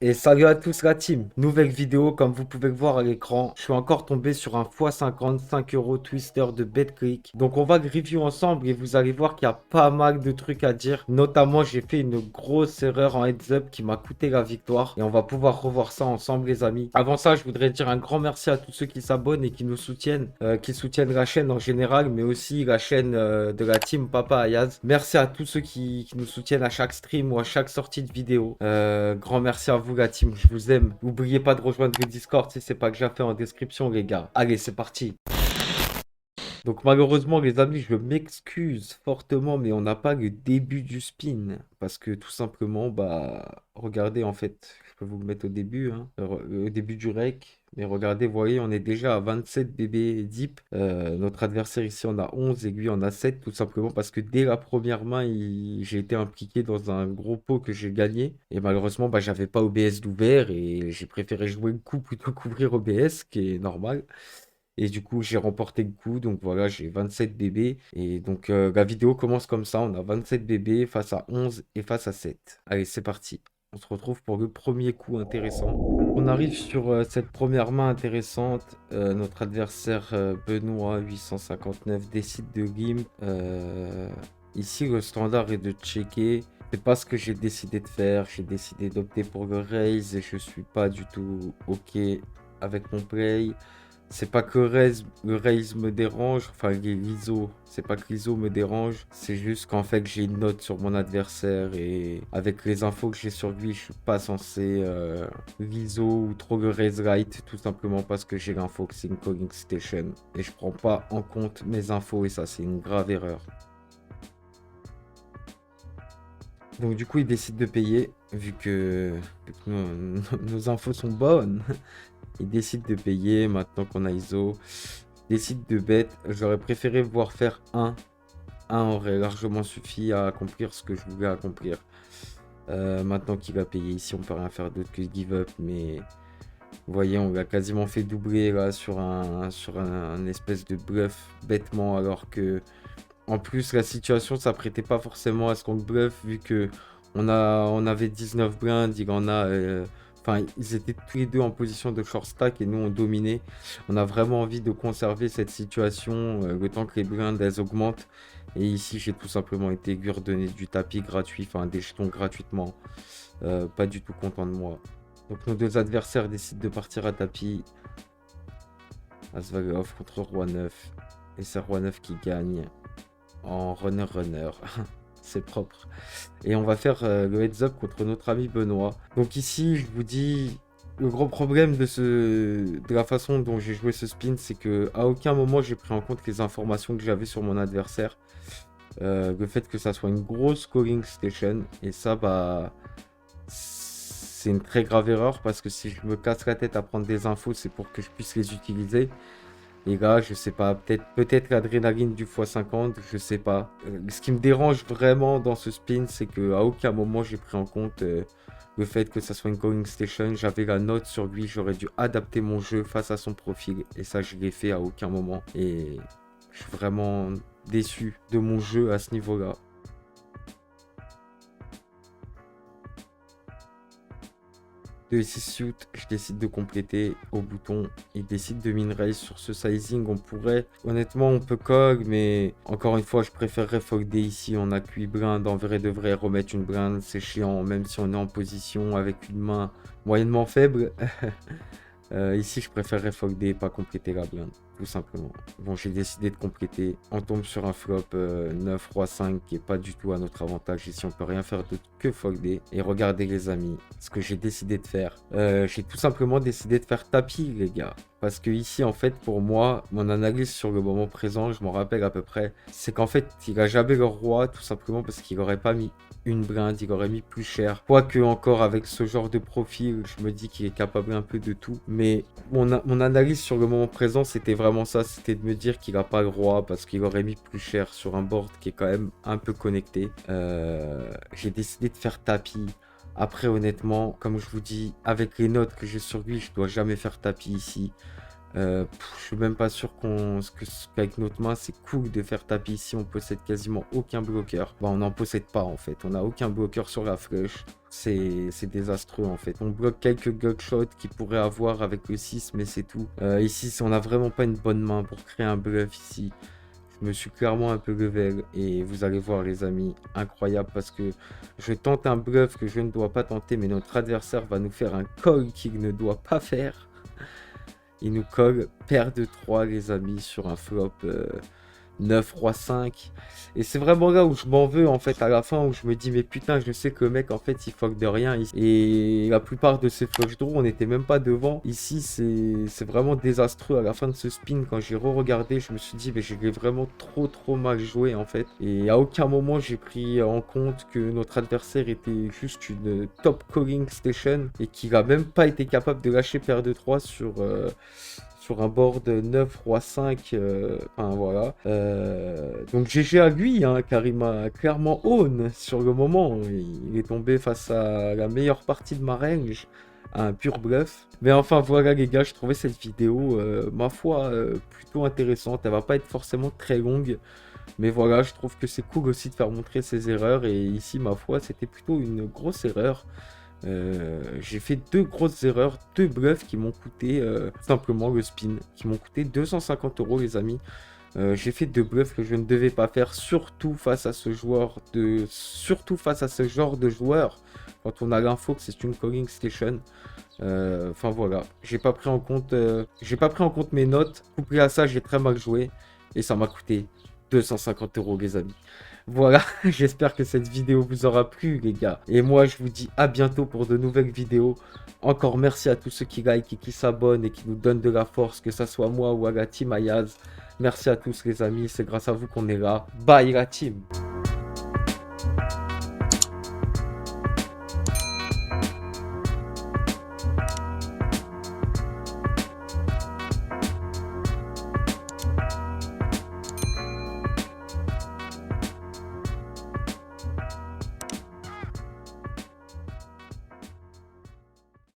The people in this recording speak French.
Et salut à tous la team, nouvelle vidéo comme vous pouvez le voir à l'écran, je suis encore tombé sur un x50 5 € Twister de BetClick. Donc on va le review ensemble et vous allez voir qu'il y a pas mal de trucs à dire. Notamment j'ai fait une grosse erreur en heads up qui m'a coûté la victoire et on va pouvoir revoir ça ensemble les amis. Avant ça je voudrais dire un grand merci à tous ceux qui s'abonnent et qui soutiennent la chaîne en général mais aussi la chaîne de la team Papa Ayaz. Merci à tous ceux qui nous soutiennent à chaque stream ou à chaque sortie de vidéo. Grand merci à vous la team, je vous aime. N'oubliez pas de rejoindre le Discord si c'est pas déjà fait en description les gars. Allez, c'est parti. Donc malheureusement les amis, je m'excuse fortement mais on n'a pas le début du spin. Parce que tout simplement, bah regardez en fait, je peux vous le mettre au début, hein, au début du rec. Mais regardez, vous voyez, on est déjà à 27 bébés deep. Notre adversaire ici en a 11 et lui en a 7 tout simplement parce que dès la première main, j'ai été impliqué dans un gros pot que j'ai gagné. Et malheureusement, bah, j'avais pas OBS d'ouvert et j'ai préféré jouer le coup plutôt qu'ouvrir OBS, ce qui est normal. Et du coup, j'ai remporté le coup. Donc voilà, j'ai 27 bébés. Et donc la vidéo commence comme ça. On a 27 bébés face à 11 et face à 7. Allez, c'est parti. On se retrouve pour le premier coup intéressant. On arrive sur cette première main intéressante. Notre adversaire Benoît 859 décide de gimp. Ici, le standard est de checker. C'est pas ce que j'ai décidé de faire. J'ai décidé d'opter pour le raise et je suis pas du tout OK avec mon play. C'est pas que le raise me dérange, enfin l'ISO, c'est pas que l'ISO me dérange, c'est juste qu'en fait j'ai une note sur mon adversaire et avec les infos que j'ai sur lui, je suis pas censé l'ISO ou trop le raise right, tout simplement parce que j'ai l'info que c'est une calling station et je prends pas en compte mes infos et ça c'est une grave erreur. Donc du coup il décide de payer vu que nos infos sont bonnes. Il décide de payer maintenant qu'on a ISO. Il décide de bet. J'aurais préféré voir faire un. Un aurait largement suffi à accomplir ce que je voulais accomplir. Maintenant qu'il va payer ici, on peut rien faire d'autre que give up. Mais vous voyez, on l'a quasiment fait doubler là sur un espèce de bluff bêtement. Alors que en plus la situation s'apprêtait pas forcément à ce qu'on le bluff vu que on avait 19 blindes, il en a. Enfin, ils étaient tous les deux en position de short stack et nous on dominait. On a vraiment envie de conserver cette situation le temps que les blindes elles augmentent. Et ici j'ai tout simplement été lui redonner du tapis gratuit, enfin des jetons gratuitement. Pas du tout content de moi. Donc nos deux adversaires décident de partir à tapis. As-Valet off contre Roi 9. Et c'est Roi 9 qui gagne en runner-runner. C'est propre. Et on va faire le heads up contre notre ami Benoît. Donc ici, je vous dis, le gros problème de la façon dont j'ai joué ce spin, c'est que à aucun moment j'ai pris en compte les informations que j'avais sur mon adversaire. Le fait que ça soit une grosse calling station. Et ça, bah, c'est une très grave erreur parce que si je me casse la tête à prendre des infos, c'est pour que je puisse les utiliser. Et là, je sais pas, peut-être l'adrénaline du x50, je sais pas. Ce qui me dérange vraiment dans ce spin, c'est que à aucun moment j'ai pris en compte le fait que ça soit une calling station. J'avais la note sur lui, j'aurais dû adapter mon jeu face à son profil. Et ça, je l'ai fait à aucun moment. Et je suis vraiment déçu de mon jeu à ce niveau-là. De 6 suit, je décide de compléter au bouton. Il décide de min raise sur ce sizing. On pourrait, honnêtement, on peut cog, mais encore une fois, je préférerais folder ici. On a que 8 blindes. En vrai de vrai, remettre une blinde, c'est chiant, même si on est en position avec une main moyennement faible. Ici, je préférerais folder et pas compléter la blinde, tout simplement. Bon, j'ai décidé de compléter. On tombe sur un flop 9, roi 5 qui est pas du tout à notre avantage. Ici, on peut rien faire d'autre que folder. Et regardez les amis, ce que j'ai décidé de faire. J'ai tout simplement décidé de faire tapis, les gars. Parce que ici, en fait, pour moi, mon analyse sur le moment présent, je m'en rappelle à peu près, c'est qu'en fait, il a jamais le roi, tout simplement parce qu'il aurait pas mis une blinde, il aurait mis plus cher. Quoique encore avec ce genre de profil, je me dis qu'il est capable un peu de tout. Mais mon analyse sur le moment présent, c'était vraiment ça, c'était de me dire qu'il n'a pas le roi parce qu'il aurait mis plus cher sur un board qui est quand même un peu connecté. J'ai décidé de faire tapis. Après, honnêtement, comme je vous dis, avec les notes que j'ai sur lui, je dois jamais faire tapis ici. Je suis même pas sûr qu'avec notre main, c'est cool de faire taper ici. On possède quasiment aucun bloqueur. Bah, on n'en possède pas en fait. On n'a aucun bloqueur sur la flèche. C'est désastreux en fait. On bloque quelques gunshots qu'il pourrait avoir avec le 6, mais c'est tout. Ici, on n'a vraiment pas une bonne main pour créer un bluff ici. Je me suis clairement un peu level et vous allez voir les amis, incroyable parce que je tente un bluff que je ne dois pas tenter, mais notre adversaire va nous faire un call qu'il ne doit pas faire. Il nous colle paire de 3 les amis sur un flop 9, Roi 5. Et c'est vraiment là où je m'en veux en fait à la fin, où je me dis mais putain, je sais que le mec en fait il fuck de rien. Et la plupart de ces flush draws on n'était même pas devant. Ici c'est vraiment désastreux à la fin de ce spin. Quand j'ai re-regardé, je me suis dit mais j'ai vraiment trop mal joué en fait. Et à aucun moment j'ai pris en compte que notre adversaire était juste une top calling station et qu'il a même pas été capable de lâcher paire de 3 sur un board 9, Roi 5, enfin voilà. Donc GG à lui, hein, car il m'a clairement own sur le moment. Il est tombé face à la meilleure partie de ma range, à un pur bluff. Mais enfin voilà les gars, je trouvais cette vidéo, ma foi, plutôt intéressante. Elle va pas être forcément très longue. Mais voilà, je trouve que c'est cool aussi de faire montrer ses erreurs. Et ici, ma foi, c'était plutôt une grosse erreur. J'ai fait 2 grosses erreurs, 2 bluffs qui m'ont coûté simplement le spin, qui m'ont coûté 250 € les amis. J'ai fait 2 bluffs que je ne devais pas faire, surtout face à ce genre de joueur, quand on a l'info que c'est une calling station. Enfin voilà, j'ai pas pris en compte mes notes. Couplé à ça, j'ai très mal joué et ça m'a coûté 250 € les amis. Voilà, j'espère que cette vidéo vous aura plu les gars. Et moi je vous dis à bientôt pour de nouvelles vidéos. Encore merci à tous ceux qui like et qui s'abonnent et qui nous donnent de la force, que ça soit moi ou à la team Ayaz. Merci à tous les amis, c'est grâce à vous qu'on est là. Bye la team.